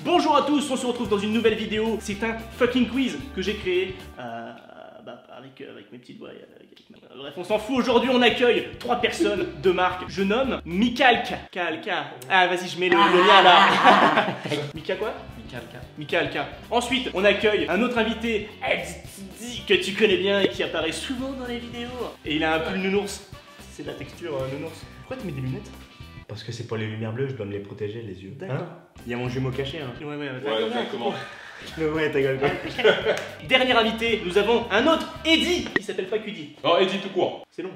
Bonjour à tous, on se retrouve dans une nouvelle vidéo. C'est un fucking quiz que j'ai créé avec mes petites voix. Bref, on s'en fout. Aujourd'hui, on accueille 3 personnes de marque. Je nomme Mikalka. Ah, vas-y, je mets le lien là. Mika quoi? Mikalka. Ensuite, on accueille un autre invité que tu connais bien et qui apparaît souvent dans les vidéos. Et il a un pull nounours. C'est de la texture nounours. Pourquoi tu mets des lunettes? Parce que c'est pour les lumières bleues, je dois me les protéger les yeux. D'accord. Il y a mon jumeau caché. Hein. Ouais, exactement. Ouais, ta gueule. Dernier invité, nous avons un autre Eddie qui s'appelle pas Cudi. Non, Eddie tout court. C'est long.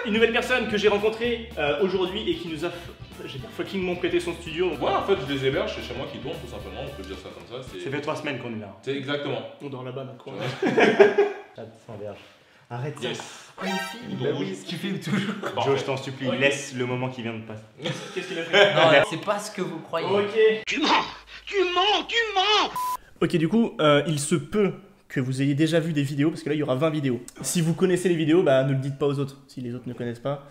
Une nouvelle personne que j'ai rencontrée aujourd'hui et qui nous a fuckingment prêté son studio. Ouais, en fait, je les héberge, c'est chez moi qui tourne tout simplement, on peut dire ça comme ça. Ça fait 3 semaines qu'on est là. C'est exactement. On dort là-bas maintenant. Sans verge. Arrête ça. Yes. Bah oui, ce qu'il fait toujours. Joe, je t'en supplie, Ok. laisse le moment qui vient de passer. Qu'est-ce qu'il a fait? Non, c'est pas ce que vous croyez. Ok. Tu mens. Ok, du coup, il se peut que vous ayez déjà vu des vidéos, parce que là, il y aura 20 vidéos. Si vous connaissez les vidéos, bah ne le dites pas aux autres. Si les autres ne connaissent pas,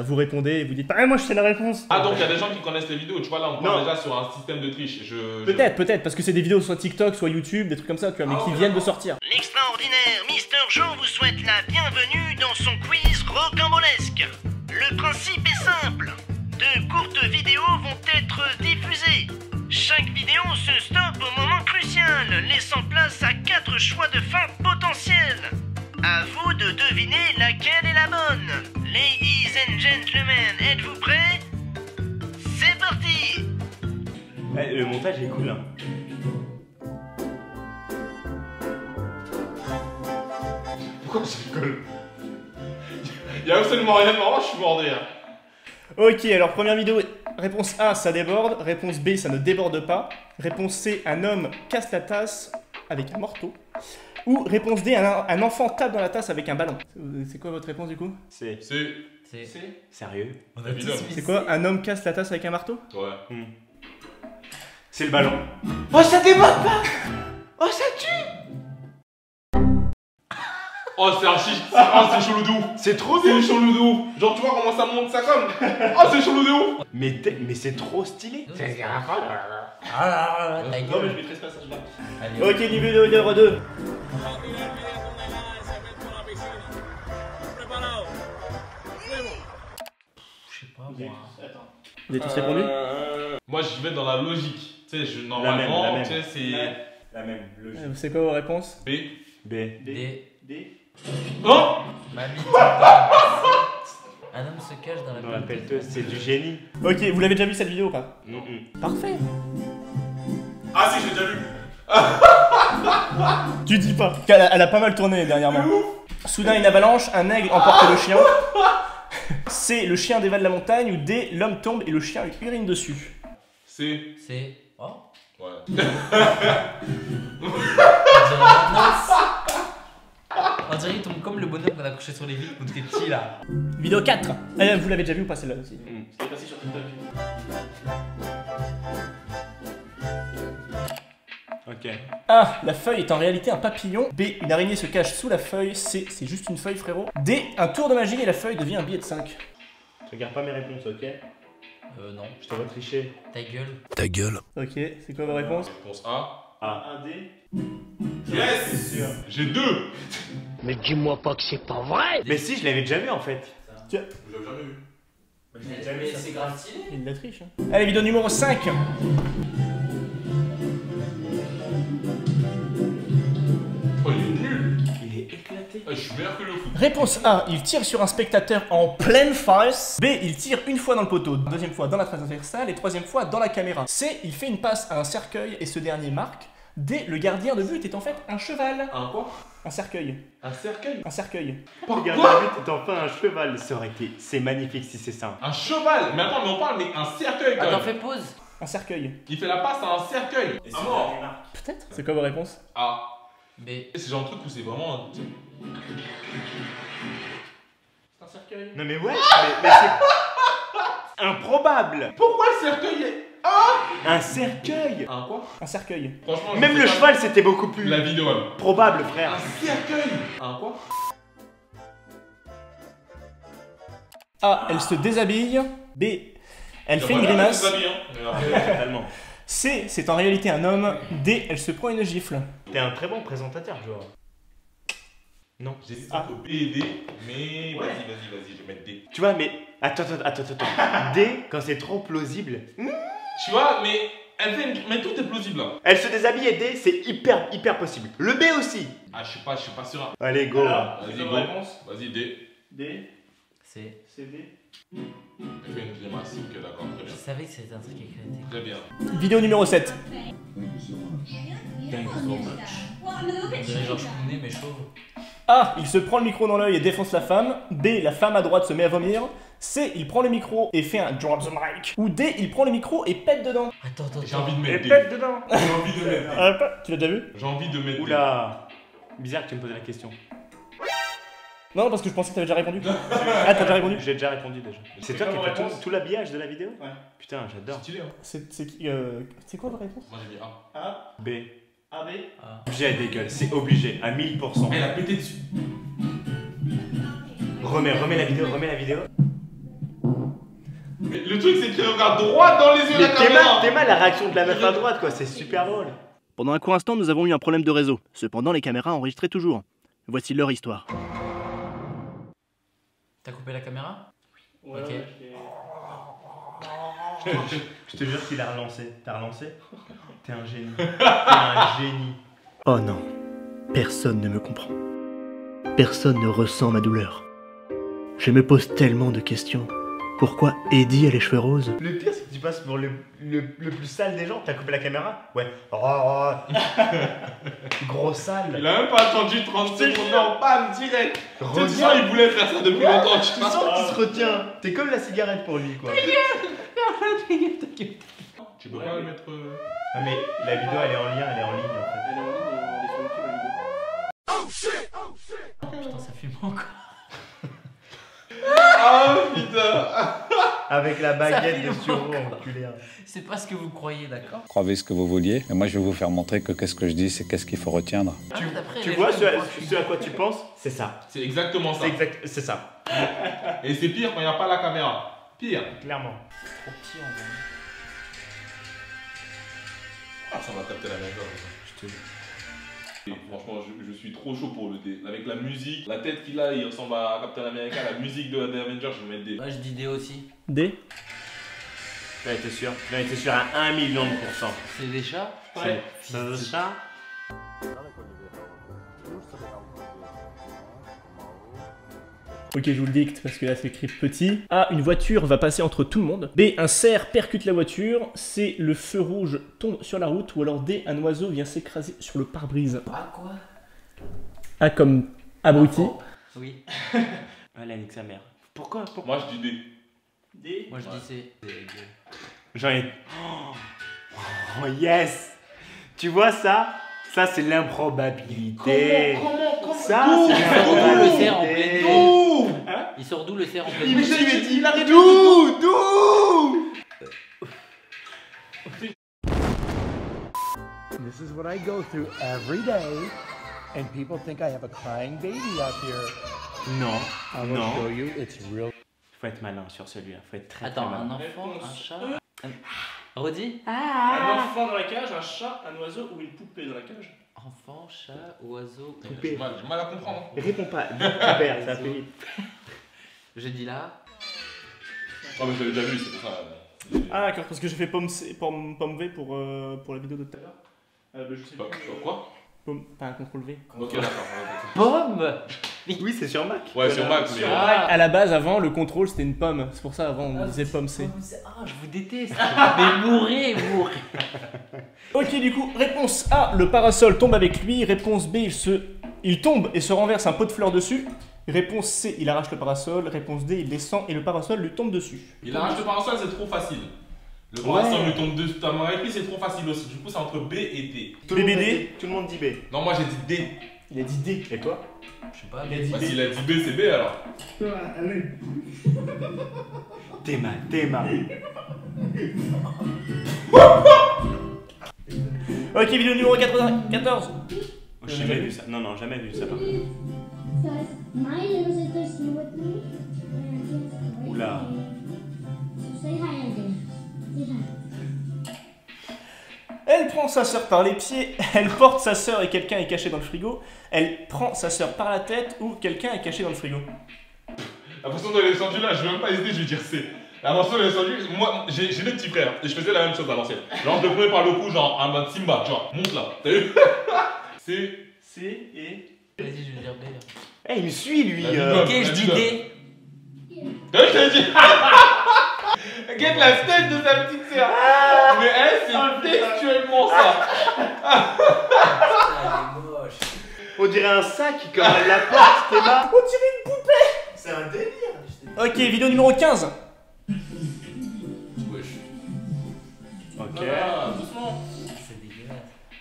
vous répondez et vous dites « Ah, moi, je sais la réponse !» Ah, donc il y a des gens qui connaissent les vidéos, tu vois, là on parle déjà sur un système de triche. Peut-être, parce que c'est des vidéos soit TikTok, soit YouTube, des trucs comme ça, tu vois, mais qui viennent de sortir. L'extraordinaire Mister Joe vous souhaite la bienvenue dans son quiz rocambolesque. Le principe est simple. De courtes vidéos vont être diffusées. Chaque vidéo se stoppe au moment crucial, laissant place à 4 choix de fin potentiels. À vous de deviner laquelle est la bonne. Ladies and gentlemen, êtes-vous prêts? C'est parti! Ouais, le montage est cool. Hein. Pourquoi je rigole? Il y a absolument rien de marrant, je suis mort de rire. Ok, alors première vidéo, réponse A, ça déborde. Réponse B, ça ne déborde pas. Réponse C, un homme casse la tasse avec un marteau. Ou réponse D, un enfant tape dans la tasse avec un ballon. C'est quoi votre réponse du coup? C'est C'est. sérieux. On a Évidemment. tous mis C'est quoi? Un homme casse la tasse avec un marteau? Ouais. C'est le ballon. Oh, ça déborde pas! Oh, ça tue! Oh, c'est archi. Oh, c'est chelou de ouf. C'est trop C'est bien. chelou de ouf. Genre, tu vois comment ça monte ça comme. Oh, c'est chelou de ouf. Mais c'est trop stylé. Ah, ta Non, mais je gueule. mettrai ce passage là. Allez, Ok, niveau numéro 2. je sais pas moi. Vous avez tous répondu? Moi, je vais dans la logique. Tu sais, normalement, la même. tu sais, c'est. La même logique. C'est quoi vos réponses? B. B. D. Oh. Mamie. Un homme se cache dans la Non, la pelleteuse, c'est du génie. Ok, vous l'avez déjà vu cette vidéo ou pas? Parfait. Ah, si, j'ai déjà vu. Tu dis pas. Elle a pas mal tourné dernièrement. Soudain une avalanche, un aigle emporte le chien. C, le chien dévale la montagne. Ou D, l'homme tombe et le chien urine dessus. C. C'est. Oh. Ouais. On dirait un os. On dirait qu'il tombe comme le bonhomme qu'on a accroché sur les vitres quand t'es petit là. Vidéo 4. Vous l'avez déjà vu ou pas celle-là aussi? C'est passé sur TikTok. Ok. A, la feuille est en réalité un papillon. B, une araignée se cache sous la feuille. C, c'est juste une feuille frérot. D, un tour de magie et la feuille devient un billet de 5. Regarde pas mes réponses, ok? Non. Je te vois tricher. Ta gueule. Ok, c'est quoi vos réponses? Réponse A. A, D. Yes. J'ai 2. Mais dis-moi pas que c'est pas vrai. Mais si, je l'avais déjà vu en fait. Je l'avais jamais vu. Mais c'est grave stylé. Il y a de la triche. Hein. Allez, vidéo numéro 5. Oh, il est nul. Il est éclaté. Ah, je suis meilleur que le foot. Réponse A, il tire sur un spectateur en pleine face. B, il tire une fois dans le poteau, deuxième fois dans la transversale et troisième fois dans la caméra. C, il fait une passe à un cercueil et ce dernier marque. D, le gardien de but est en fait un cheval. Un quoi? Un cercueil. Un cercueil? Un cercueil. Regarde, Quoi? le but est enfin un cheval. Ça aurait été. C'est magnifique si c'est ça. Un cheval? Mais attends, mais on parle, mais un cercueil quand Attends, même. fais pause. Un cercueil. Il fait la passe à un cercueil. À mort. Peut-être. C'est quoi vos réponses? A. B. C'est genre un truc où c'est vraiment. C'est un cercueil. Non mais ouais, mais c'est improbable. Pourquoi le cercueil est. Un cercueil. Un quoi? Un cercueil. Franchement, je Même sais le pas cheval c'était beaucoup plus La vidéo, elle. probable, frère. Un cercueil. Un quoi? A, elle se déshabille. B, elle fait une grimace. C, c'est en réalité un homme. D, elle se prend une gifle. T'es un très bon présentateur, genre. Non. J'hésite entre B et D, mais vas-y, je vais mettre D. Tu vois, mais. Attends. D, quand c'est trop plausible. Tu vois, mais mais tout est plausible là. Elle se déshabille et D, c'est hyper possible. Le B aussi. Ah, je suis pas sûr. Allez, go. Alors, Vas-y, c'est go. bonne réponse. Vas-y, D. D, C'est. C, D. Elle fait une grimace, ok, d'accord, très Je bien. savais que c'était un truc écrit. Très bien. Vidéo numéro 7. On dirait Georges Clooney, mais chauve. A, il se prend le micro dans l'œil et défonce la femme. B, la femme à droite se met à vomir. C, il prend le micro et fait un drop the mic. Ou D, il prend le micro et pète dedans. Attends. J'ai envie de Et mettre D. pète dedans. J'ai envie de mettre D. Tu l'as déjà vu? J'ai envie de mettre D. Oula. Bizarre que tu me poses la question. Non, parce que je pensais que t'avais déjà répondu. Ah, t'as déjà répondu? J'ai déjà répondu déjà. C'est toi qui as fait tout l'habillage de la vidéo? Ouais. Putain, j'adore. Stylé, hein. C'est quoi votre réponse? Moi j'ai mis A. A, B. A, B. Obligé à des gueules, c'est obligé, à 1000%. Elle a pété dessus. Remets la vidéo. Mais le truc c'est qu'il regarde droit dans les yeux de la Mais caméra. t'es mal la réaction de la meuf à droite, quoi, c'est super drôle. Pendant un court instant, nous avons eu un problème de réseau. Cependant, les caméras enregistraient toujours. Voici leur histoire. T'as coupé la caméra? Ouais, Ok. Je te jure qu'il a relancé. T'as relancé? T'es un génie. T'es un génie. Oh non, personne ne me comprend. Personne ne ressent ma douleur. Je me pose tellement de questions. Pourquoi Eddie a les cheveux roses? Le pire, c'est que tu passes pour le plus sale des gens. T'as coupé la caméra? Ouais. Oh. Gros sale. Il a même pas attendu 30 secondes, non, bam, direct. Tu sais, tu sens, Reviens. il voulait faire ça depuis longtemps, tu Tu vois. sens qu'il se retient. T'es comme la cigarette pour lui, quoi. Tu peux pas le mettre. Ah, mais la vidéo, elle est en lien, elle est en ligne, en fait. Elle est en ligne, elle est sur YouTube, la vidéo. Putain, ça fume encore. Ah putain. Avec la baguette de fait sureau, longtemps. enculé. C'est pas ce que vous croyez, d'accord? Croyez ce que vous vouliez, mais moi je vais vous faire montrer que qu'est-ce que je dis, c'est qu'est-ce qu'il faut retiendre. Tu vois ce à quoi tu penses? C'est ça. C'est exactement ça. C'est ça. Et c'est pire quand il n'y a pas la caméra. Pire. Clairement. Trop petit en vrai. Ah, ça va capter la même chose. Et franchement, je suis trop chaud pour le D. Avec la musique, la tête qu'il a, il ressemble à Captain America. La musique de Avengers, je vais mettre D. Moi je dis D aussi. D. J'en étais sûr à 1 million de %. C'est des chats? Ouais. C'est ça. Ok, je vous le dicte parce que là c'est écrit petit. A, une voiture va passer entre tout le monde. B, un cerf percute la voiture. C, le feu rouge tombe sur la route. Ou alors D, un oiseau vient s'écraser sur le pare-brise. Ah quoi? A comme abruti. Oui. Elle a nique sa mère. Pourquoi? Moi, je dis D. D. Moi je dis C. J'en ai. Oh yes! Tu vois ça? Ça c'est l'improbabilité. Comment Ça D'où c'est D'où le cerf en pleine l'improbabilité. nuit? D'où Il sort d'où le cerf en pleine Il nuit? me dit, il a d'où? This is what I go through every day, and people think I have a crying baby up here. Non, I will non. show you, it's real. Faut être malin sur celui-là, faut être très Attends, très un malin. enfant, un chat. Redis? Un enfant dans la cage, un chat, un oiseau ou une poupée dans la cage. Enfant, chat, oiseau. J'ai mal à comprendre. Réponds pas, vite, tu perds, ça fait vite. Je dis là. Oh, mais je l'avais déjà vu, c'est pour ça. Ah d'accord, parce que j'ai fait pomme V pour la vidéo de tout à l'heure. Je sais Pas plus. quoi Pas un contrôle V. Ok, d'accord. Pomme! Oui, c'est sur Mac. Ouais, sur Mac, mais. À la base, avant, le contrôle c'était une pomme. C'est pour ça, avant, on disait pomme C. Ah, je vous déteste! Mais mourrez! Ok, du coup, réponse A, le parasol tombe avec lui. Réponse B, il tombe et se renverse un pot de fleurs dessus. Réponse C, il arrache le parasol. Réponse D, il descend et le parasol lui tombe dessus. Il arrache le parasol, c'est trop facile. Le parasol lui tombe dessus. T'as mal écrit, c'est trop facile aussi. Du coup, c'est entre B et D. BBD. Tout le monde dit B. Non, moi j'ai dit D. Il a dit D. Et toi? Je sais pas, Il a dit Bah, B. s'il a dit B, c'est B alors. T'es mal. Ok, vidéo numéro 94. J'ai jamais vu ça. Non, jamais vu ça par contre. Because my little sister's here with me. Oula. So say hi again. Say hi. Elle prend sa sœur par les pieds, elle porte sa sœur et quelqu'un est caché dans le frigo. Elle prend sa sœur par la tête ou quelqu'un est caché dans le frigo. La façon dont elle est descendue là, je vais même pas hésiter, je vais dire C. La façon dont elle est descendue, moi j'ai deux petits frères et je faisais la même chose à l'ancienne. Genre je le prenais par le cou, genre en mode Simba, tu vois, monte là. T'as vu? C. C et. Vas-y, je vais dire B. Eh, il me suit lui. Ok, je dis D. T'as vu, je t'ai dit? Regarde la tête de sa petite sœur. Mais elle, c'est textuellement ça. Ah, elle est moche. On dirait un sac comme elle la porte, Théma. On dirait une poupée! C'est un délire. Ok, vidéo numéro 15. Wesh. Ok. Ah, doucement. C'est dégueulasse.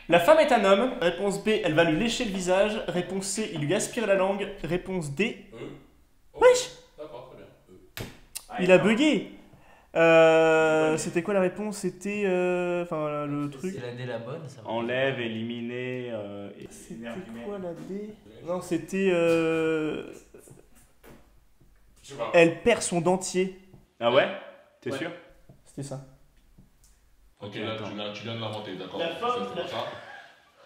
La femme est un homme. Réponse B, elle va lui lécher le visage. Réponse C, il lui aspire la langue. Réponse D. Wesh! D'accord, très bien. Il a bugué. C'était quoi la réponse? C'était enfin le truc. C'est la D la bonne, ça va. Enlève, éliminer. C'était quoi la D? Non, c'était Je sais pas. elle perd son dentier. Ah ouais? T'es Ouais. sûr? C'était ça. Ok, là, tu viens de l'inventer, d'accord. La femme, Ça, c'est pas ça.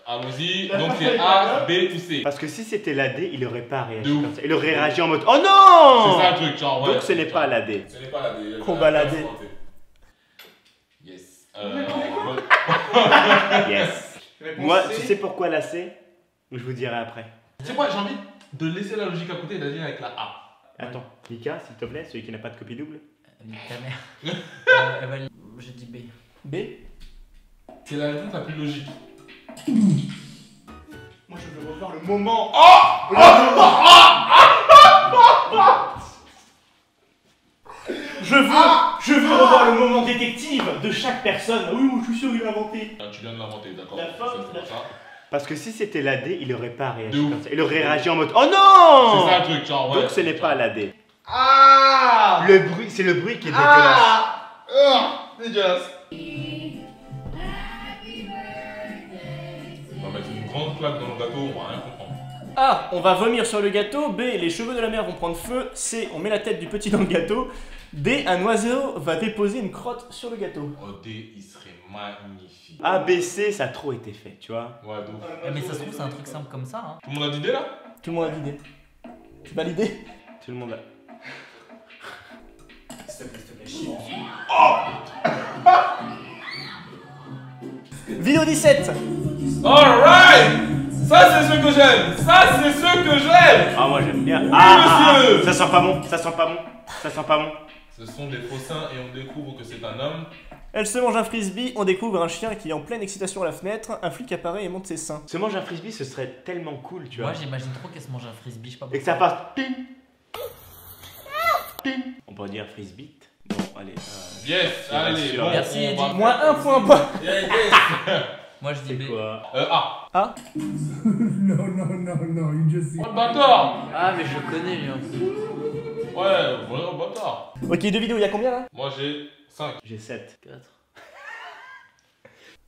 Allons-y, La donc femme c'est est A, B ou C. Parce que si c'était la D, il aurait pas réagi De ouf. comme ça. Il aurait réagi en mode oh non. C'est ça le truc, genre. Donc ouais, ce n'est pas la D. Ce n'est pas la D. Combat la D. Yes. Yes. Moi, tu sais pourquoi la C? Je vous dirai après. Tu sais quoi, j'ai envie de laisser la logique à côté et d'agir avec la A. Attends, Mika, s'il te plaît, celui qui n'a pas de copie double. Nique ta mère. Elle va... Je dis B. B. C'est la réponse la plus logique. Moi, je veux revoir le moment. Je veux revoir le moment détective de chaque personne. Ah oui, je suis sûr qu'il l'a inventé. Ah, tu viens de l'inventer, d'accord. La femme, Ça, c'est la- pas ça. Parce que si c'était la D, il aurait pas réagi De ouf. comme ça. Il aurait réagi en mode oh non. C'est ça le truc, genre. Ouais, Donc ce n'est pas la D. Ah. Le bruit, c'est le bruit qui est dégueulasse. Dégueulasse. On va mettre une grande claque dans le gâteau, on va rien comprendre. A. On va vomir sur le gâteau. B. Les cheveux de la mère vont prendre feu. C. On met la tête du petit dans le gâteau. D. Un oiseau va déposer une crotte sur le gâteau. Oh, D, il serait magnifique. A, B, C, ça a trop été fait, tu vois. Ouais, de ouf. Mais ça se trouve, c'est un truc simple comme ça. Hein. Tout le monde a d'idées là? Tout le monde a l'idée. Tu valides l'idée? Tout le monde a. Vidéo 17. Alright! Ça, c'est ce que j'aime! Ça, c'est ce que j'aime! Ah, moi j'aime bien. monsieur. Ça sent pas bon, ça sent pas bon, ça sent pas bon. Ce sont des faux seins et on découvre que c'est un homme. Elle se mange un frisbee. On découvre un chien qui est en pleine excitation à la fenêtre. Un flic apparaît et monte ses seins. Se manger un frisbee, ce serait tellement cool, tu vois. Moi, j'imagine trop qu'elle se mange un frisbee, je sais pas Et que pourquoi. ça fasse ping, ping. On peut dire frisbee. Bon, allez. Yes, C'est allez, sûr. bon, Merci, on Eddie. va- Moins un point pas. Yes. Moi, je dis C'est B. quoi? A. A. No, no, no, no. You just Oh le bâtard! Ah, mais je le connais, lui. Hein. Ouais, voilà, bâtard. Ok, deux vidéos, il y a combien là? Moi j'ai 5. J'ai 7. 4.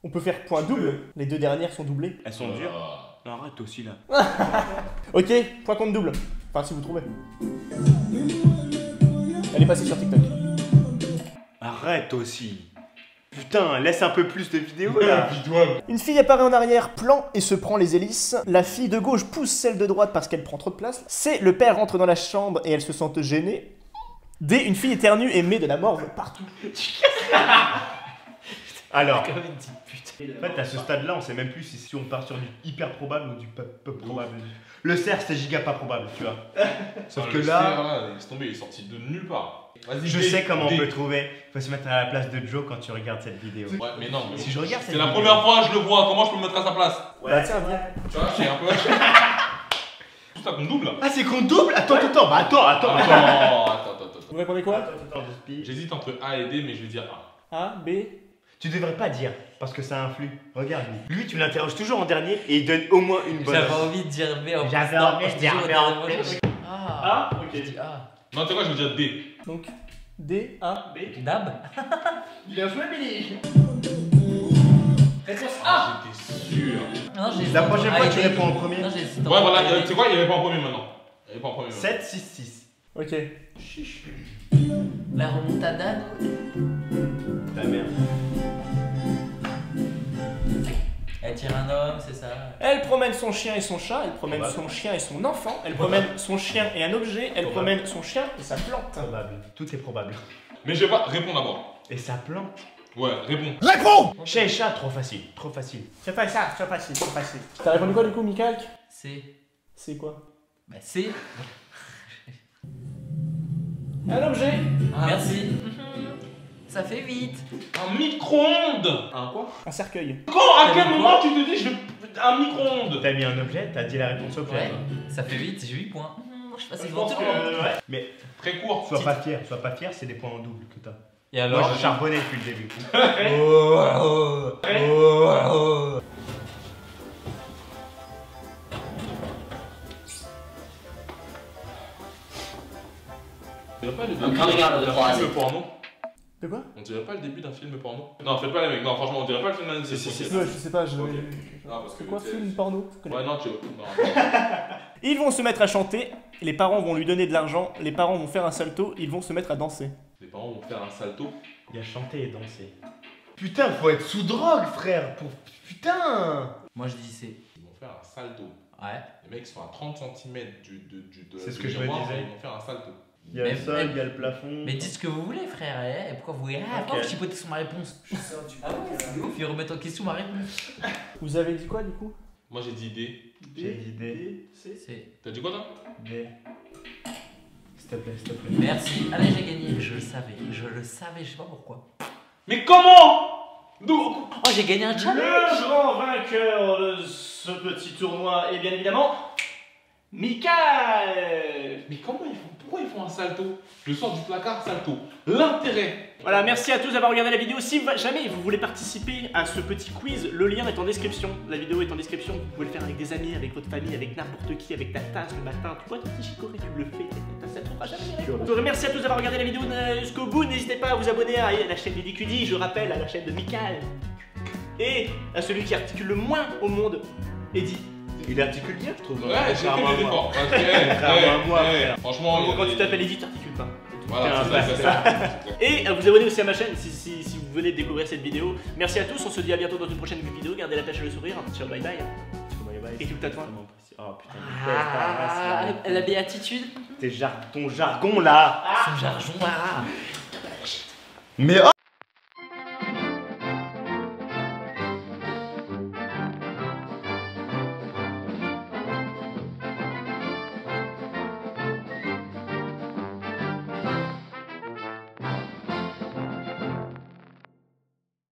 On peut faire point double. Les deux dernières sont doublées. Elles sont dures. Non, arrête aussi là. Ok, point compte double. Enfin, si vous trouvez. Elle est passée sur TikTok. Arrête aussi. Putain, laisse un peu plus de vidéos là. Une fille apparaît en arrière-plan et se prend les hélices. La fille de gauche pousse celle de droite parce qu'elle prend trop de place. C. Le père rentre dans la chambre et elle se sent gênée. D. Une fille éternue et met de la morve partout. Alors, Comme une petite pute. en fait, à ce stade-là, on sait même plus si on part sur du hyper probable ou du peu probable. Le cerf, c'est giga pas probable, tu vois. Sauf que là, laisse tomber, il est sorti de nulle part. Vas-y, je D, sais comment D. on peut trouver. Faut se mettre à la place de Joe quand tu regardes cette vidéo. Ouais, mais non, mais Si je regarde c'est cette la vidéo- première fois que je le vois, comment je peux me mettre à sa place? Bah tiens, viens. Tu vois, j'ai un peu. Tout ça qu'on double là. Ah, c'est qu'on double. Attends, bah attends. Attends. Vous répondez quoi? Attends, je spie. J'hésite entre A et D, mais je vais dire A. A, B. Tu devrais pas dire, parce que ça influe. Regarde lui. Lui, tu l'interroges toujours en dernier et il donne au moins une bonne. J'avais envie de dire B en J'avais plus. envie de Non, dire je B dis en au dernier plus. moment. Ah, A, ok. je dis A. Non, tu sais quoi, je veux dire D. Donc, D, A, B. Dab. Bien joué, Billy. Réponse A. Ah, j'étais sûr. Non, j'ai La prochaine fois, tu A et D. réponds en premier. Non, j'ai hésité Ouais, entre voilà, A et D. tu sais quoi, il y avait pas en premier maintenant. Il y avait pas en premier maintenant. 7, 6, 6. Ok. La remontada. Ta merde. sortir un homme, c'est ça. Elle promène son chien et son chat, elle promène son chien et son enfant, elle promène son chien et un objet, elle promène son chien et sa plante. Probable. Tout est probable. Mais je vais pas répondre d'abord. Et sa plante. Ouais, réponds. Réponds. Chat et chat, trop facile. Trop facile. C'est pas ça, c'est facile, c'est facile. T'as répondu quoi du coup, Michael? C'est quoi? Bah c'est. Un objet. Merci. Ça fait vite. Un micro-ondes. Un quoi? Un cercueil. Quand, à quel moment tu te dis je... un micro-ondes? T'as mis un objet, t'as dit la réponse au Ouais, ça fait vite, j'ai 8 points. Je passe Je pense devant que... tout le monde. ouais. Mais Très court. sois pas fier, c'est des points en double que t'as. Et Moi alors je charbonnais depuis le début. On dirait pas le début d'un film porno. De quoi? On dirait pas le début d'un film porno. Non, faites pas les mecs. Non, franchement, on dirait pas le film d'un Ouais, je sais pas, je... Ok. Non, parce C'est que quoi, c'est- film porno? Je connais Ouais, non, tu non. Ils vont se mettre à chanter, les parents vont lui donner de l'argent, les parents vont faire un salto, ils vont se mettre à danser. Les parents vont faire un salto. Il a chanté et dansé. Putain, faut être sous drogue, frère. Pour... Putain. Moi je dis c'est. Ils vont faire un salto. Ouais. Les mecs sont à 30 cm C'est ce du que je me miroir, disais. Ils vont faire un salto. Il y a le sol, il y a le plafond. Mais dites ce que vous voulez, frère. Et pourquoi vous pourquoi vous chipotez sur ma réponse? Ah ouais, c'est ouf, il remet en question ma réponse. Vous avez dit quoi du coup? Moi j'ai dit D. J'ai dit D. C'est. T'as dit quoi toi? D. S'il te plaît, s'il te plaît. Merci. Allez, j'ai gagné. Je le savais, je sais pas pourquoi. Mais comment? D'où? Oh, j'ai gagné un challenge. Le grand vainqueur de ce petit tournoi est bien évidemment Michael. Mais comment ils font? Pourquoi ils font un salto? Je sors du placard, salto. L'intérêt. Voilà, merci à tous d'avoir regardé la vidéo. Si jamais vous voulez participer à ce petit quiz, le lien est en description. La vidéo est en description. Vous pouvez le faire avec des amis, avec votre famille, avec n'importe qui, avec ta tasse le matin. Tu vois, ton petit chicorée, tu le fais. Ta tasse, elle trouvera jamais les réponses. Donc, merci à tous d'avoir regardé la vidéo jusqu'au bout. N'hésitez pas à vous abonner à la chaîne d'Edicudi, je rappelle, à la chaîne de Michael. Et à celui qui articule le moins au monde, Eddie. Il articule bien, je trouve. Ouais, j'ai fait Contrairement à mes moi. efforts. Contrairement à moi, frère. Franchement, En gros, quand il- tu t'appelles Eddie, tu articules pas. Voilà, c'est ça. Et à vous abonner aussi à ma chaîne si vous venez de découvrir cette vidéo. Merci à tous, on se dit à bientôt dans une prochaine vidéo. Gardez la pêche et le sourire. Ciao, bye bye. Et tout à toi. Oh putain, La béatitude. ton jargon là. Son jargon là. Mais oh